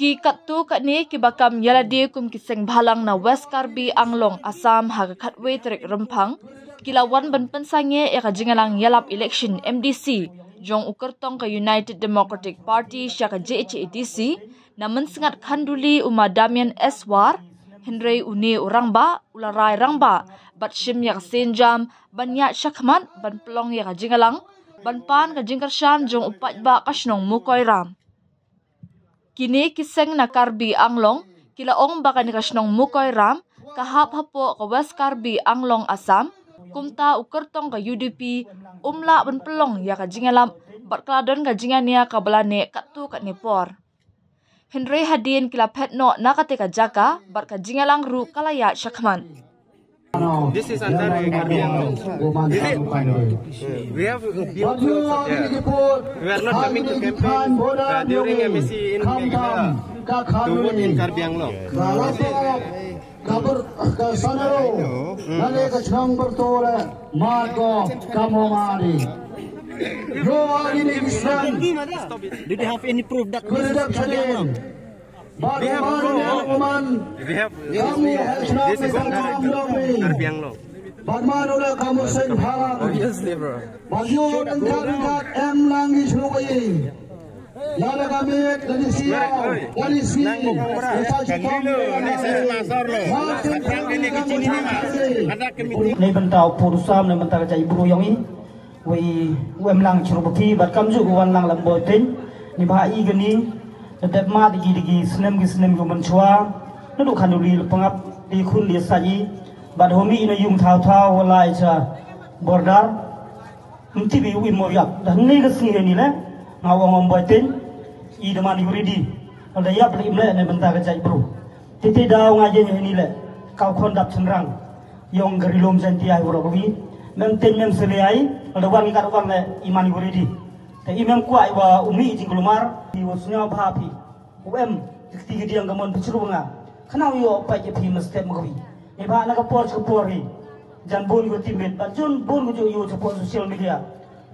Ki katu katni ki bakam yaladi kum kiseng bhalang na West Karbi Anglong Assam haga khatwe trek rempang kilawan ban pensange ya ka jingalang yalap election MDC jong ukertong ka United Democratic Party sya ka JHATC namun sengat khanduli uma Damian Eswar Henry Une urangba ularai rangba batshim ya ka senjam banyak syakman ban pelong ya ka jingalang ban pan ka jingkarshan jong upat ba kasnong mukoy ram. Kini kiseng na Karbi Anglong, kilaong baka ni kasnong mukoy ram, kahap hapo ka West Karbi Anglong Assam, kumta ukertong ka UDP, umla ban pelong ya ka jingalam, bat kladon ka jingania ka balane katu kat nipor. Henry Hadin kila petno nakate ka jaka, bat ka jingalang ru kalaya syakman. This is under Karbi Anglong. We have a few jobs there. We are not coming to campaign during MSC in to vote in Karbi Anglong. Did you have any proof that We have proof. This is Karbi Anglong. Bagmanola kamu sing bhalang. Obviously, bro. Bagyo dan kat em langi shukai. Nala kami dari siau, dari sini. Ni bentau purusam ni bentau cai buru yang ini. Wem lang churupi bat kamju wan lang lambotin. Ni bahai gini. Tetap mat digi senem gu menchua. Nadu khanduli pengap di kun di saji. Bat homi ina yung thau wala cha bordar mti bi wi mo yak dan ni gasni ni le ngawang ombotin I de mani uridi ada yap le imle ne benta ka jai bro titi daw ngaje ni le kau khondap cenrang yong gerilom janti ai bro bi mem ten mem sele ai ada wan ka wan le imani uridi te imem ku ai wa umi jingulumar di wasnya bhapi um tikti gediang gamon picurunga khanau yo pa je phi mestep mgawi Iba nak kapor ni, jangan bon go timit, bajun bon go yo support social media,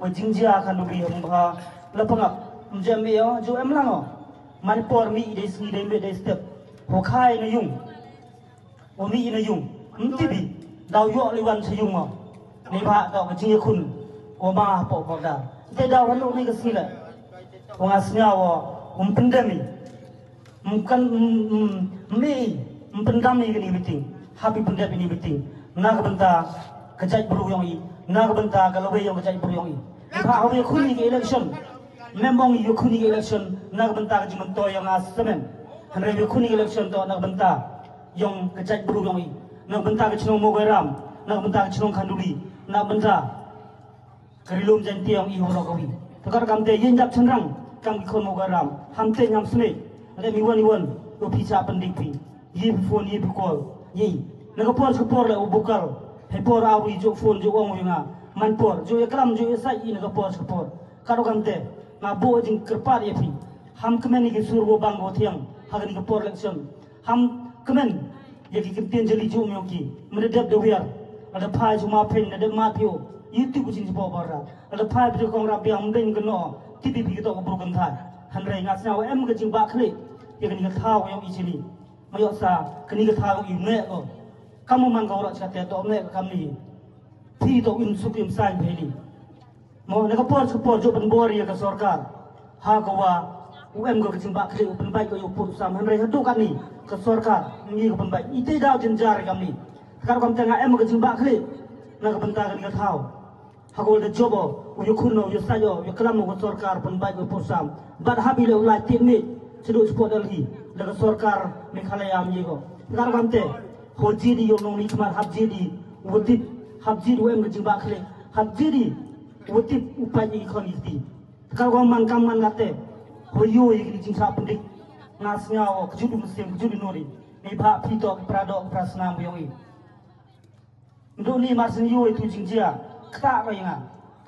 bajingjia akan lebih hamba lepengap, menjambi yo jo emlang manipor mi ide sini ide step, hokai na yung, omi na yung, mtibi, daw yo liwan sa yung iba daw bajingjia kun, oma po da, ite daw hanu ni kasila, wangasnya pendami, mungkin pendami gini meeting. Happy pendap ini beting. Nak benta kejat buru yang I. Nak benta kalau yang kejat buru yang I. Iba awak kuni ke election. Memang you kuni ke election. Nak benta kejiman to yang asemen. Henry you kuni election to nak benta yang kejat buru yang I. Nak benta kecinong mogeram. Nak benta kecinong khanduli. Nak benta kerilom janti yang I horok kawi. Tekar kamte yen jap cenrang kam ikon mogeram. Hamte nyam sne. Ada miwan lo pizza pendik pi. Ye phone ye call. Ye, nagapor le ubukal, hepor awi jo phone jo ong winga, manpor jo ekram jo esai I nagapor, karo kamte, ngabo jing kerpat ye pi, ham kemen ni surbo banggo tiang, hagan nagapor election, ham kemen, ye ki kemtian jeli jo myoki, mededep de wiar, ada pai jo mapen, ada mapio, itu kucing sepo bara, ada pai jo kong rapi am ben geno, tipi pi kita ubrukan thai, hanrei ngasna wa em kejing bakle, ye kan ngatau yang ijili. Mayok sa kini kita imne ko kamu man kau rak cakap tu imne kami pi tu sukim sai beli mau nak support jo penbor ya ke sarkar ha kawa go kecing bak kli penbaik ko yupur sam hanrei hadu kami ke sarkar ni ko penbaik ite daw jenjar kami kar kam tengah kecing bak kli nak benta kan tahu ha ko de jobo yo kuno yo sayo yo kelam ko sarkar penbaik ko yupur sam bad habi le ulai timit seduk support lagi daga sarkar Meghalaya amjigo kar kamte hoji di yong ni kemar habji di wutip habji wem ke jingba khle habji di wutip upai ni kholiti kar man kaman ngate hoyo ni jingsa pendik ngasnya o kejudu muslim kejudu nori ni ba pito prado prasna buyoi ndo ni marsin yo itu jingjia kta ka yanga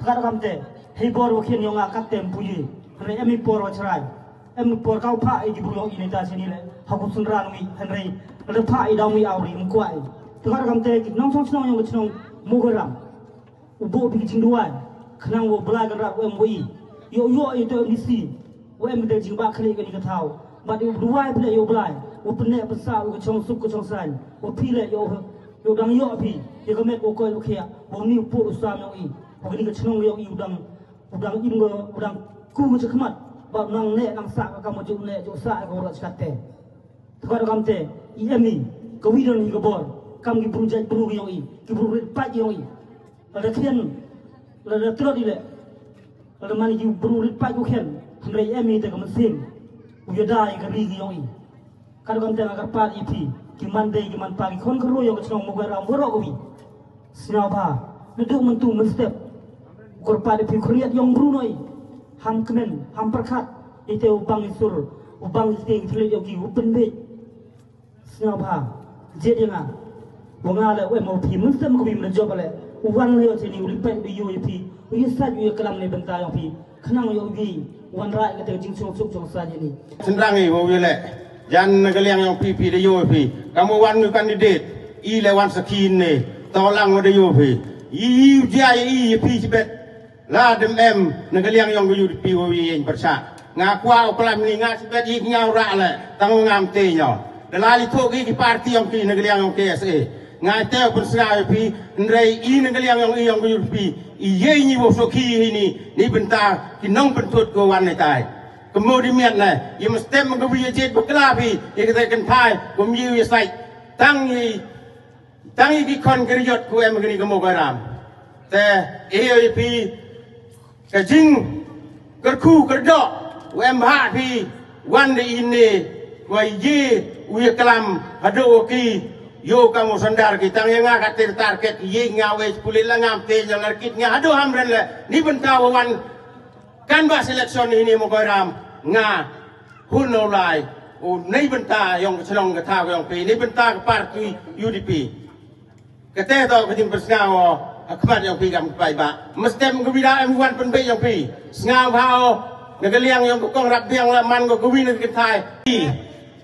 kar kamte hebor wakhin yonga katem puyi re emi por wachrai por kau pa I buru ini dah sini le, aku sunrang mi Henry, le pa I dah mi awri mkuai. Tukar kamte nong song yang kecil mugeram, ubo pergi cingduan, kenang wo belajar rak wem wei, yo itu MDC, wem de jingba kali kini ketau, but you dua play you blind u pene besar u chong suk chong san u pile yo dang yo api ye ko met o ko o khia o ni pu u sa no i o ni ko chnong yo i udang im go udang ku che khmat ba nang ne nang sa ka mo ju ne ju sa ko ro chate thor kam te i emi ko wi don ni ko bor kam ki bru jai bru yo i ki bru rit pa yo i la khian la tro di le la mani ki bru rit pa yo khian hamre emi te ko sim u yo dai ka ri yo i kar kam te agar pa i thi ki man dei ki man pa ki khon ko ro yo ko chong mo ga ram ro ko wi sna ba ne du man tu man step ko pa de pi khriat yong bru noi ham kenen ham perkat ite ubang isur ubang isting thle yo ki upen be sna ba je dia nga wanga le we mo pi mun sem ko bi mun job le uwan le yo che ni uri pe bi yo pi u sa ju kalam ne benta yo pi khnang yo gi wan ra ke te jing chong chuk chong sa ni Senrangi wo le jan kaliang yang pi de yo pi kamu wan ngu kandidat i le wan sakin ne tolang de yo pi i jai i pi sibet la dem em kaliang yang yu pi wo yin persa nga kwa pelam ni nga sibet i ngau ra le tang ngam te nyo de la li tho ki parti yang pi kaliang yang KSA nga te persa pi ndrei i kaliang yang yu pi i ye ni wo so ki ni benta ki nong pentut ko wan ne tai kemudian lah, ia mesti menggabui jet berkelapi, ia kata kentai, kumi ia sai, tangi di kon kerjot ku em begini kamu garam, teh ia pi kajing kerku kerdok, em hat pi wan de ini, wai ye uya kelam hado ki yo kamu sandar kita yang ngak target ye ngawe sepuluh langam te jalan kitnya hado hamren lah, ni bentawan kan ba selection ini mo garam nga huno lai o nei benta yang chlong ka tha yang pi nei benta ka parti UDP ka te to ka tim persngao akmat yang pi kam pai ba mestem ka bida M1 pen be yang pi ngao hao nga liang yang kong rap biang la man ko kuwi ka thai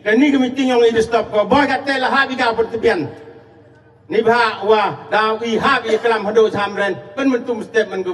ka ni ka meeting yang i stop ko boy ka te la ha bi ka pertebian ni ba wa daw i ha bi kalam hado samren pen mentum step man